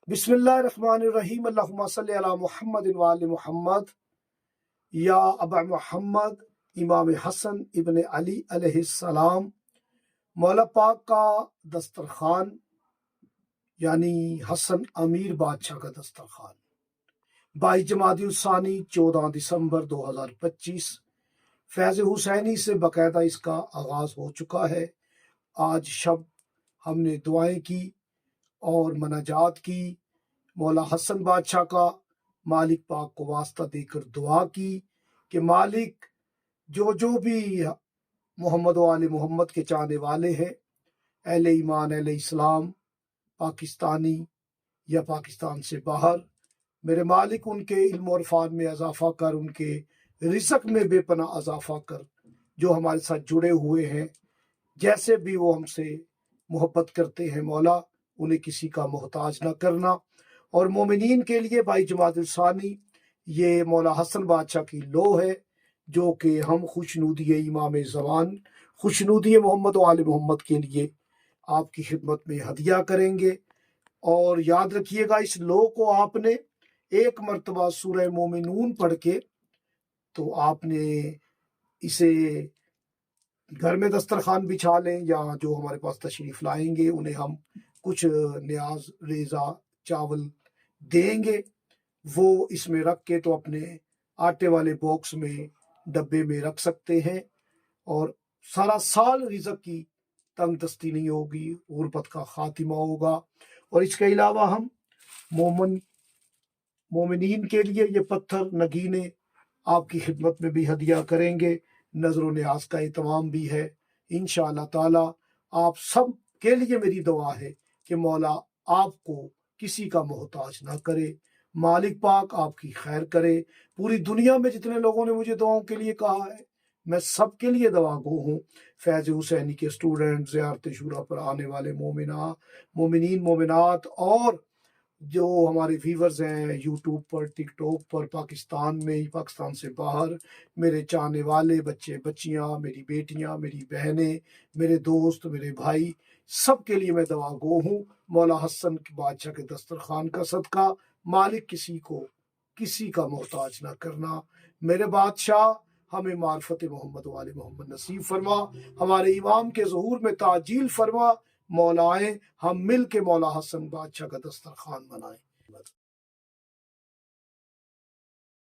बिस्मिल्लाहिर्रहमानिर्रहीम अल्लाहुम्मा सल्ली अला मुहम्मद व आलि मुहम्मद। या अबा मुहम्मद इमाम हसन इब्न अली अलैहिस्सलाम, मौला पाक का दस्तरखान यानी हसन अमीर बादशाह का दस्तरखान 22 जमादिउस्सानी 14 दिसंबर 2025 फैज़ हुसैनी से बाकायदा इसका आगाज़ हो चुका है। आज शब हमने दुआएं की और मनाजात की, मौला हसन बादशाह का मालिक पाक को वास्ता देकर दुआ की कि मालिक जो भी मोहम्मद व आले मोहम्मद के चाहने वाले हैं, अहले ईमान अहले इस्लाम, पाकिस्तानी या पाकिस्तान से बाहर, मेरे मालिक उनके इल्म और फान में इजाफा कर, उनके रिज़्क़ में बेपनाह इजाफा कर। जो हमारे साथ जुड़े हुए हैं, जैसे भी वो हमसे मोहब्बत करते हैं, मौला उन्हें किसी का मोहताज ना करना। और मोमिनीन के लिए 22 जमादिउस्सानी ये मौला हसन बादशाह की लो है, जो कि हम खुशनूदी इमाम ज़मान, खुशनूदी मोहम्मद व आले मोहम्मद के लिए आपकी खिदमत में हदिया करेंगे। और याद रखिएगा, इस लो को आपने एक मरतबा सूरह मोमिनून पढ़ के तो आपने इसे घर में दस्तरखान बिछा लें, या जो हमारे पास तशरीफ़ लाएंगे उन्हें हम कुछ न्याज रेज़ा चावल देंगे, वो इसमें रख के तो अपने आटे वाले बॉक्स में डब्बे में रख सकते हैं। और सारा साल रिज़्क़ की तंग दस्ती नहीं होगी, गुर्बत का खातिमा होगा। और इसके अलावा हम मोमिनीन के लिए ये पत्थर नगीने आपकी खिदमत में भी हदिया करेंगे। नज़र न्याज का एहतमाम भी है। इंशाअल्लाह ताला आप सब के लिए मेरी दुआ है कि मौला आपको किसी का मोहताज ना करे, मालिक पाक आपकी खैर करे। पूरी दुनिया में जितने लोगों ने मुझे दुआओं के लिए कहा है, मैं सब के लिए दुआ गो हूँ। फैज़ हुसैनी के स्टूडेंट, ज़ियारत शुरा पर आने वाले मोमिनीन मोमिनात, और जो हमारे व्यूवर्स हैं यूट्यूब पर, टिकटॉक पर, पाकिस्तान में, पाकिस्तान से बाहर, मेरे चाहने वाले बच्चे बच्चियां, मेरी बेटियां, मेरी बहनें, मेरे दोस्त, मेरे भाई, सब के लिए मैं दुआ गो हूँ। मौला हसन बादशाह के दस्तरखान का सदका, मालिक किसी का मोहताज ना करना। मेरे बादशाह हमें मार्फत मोहम्मद वाले मोहम्मद नसीब फरमा, हमारे इमाम के ज़हूर में ताजील फरमा। मौलाए हम मिल के मौला हसन बादशाह का दस्तरखान बनाएं।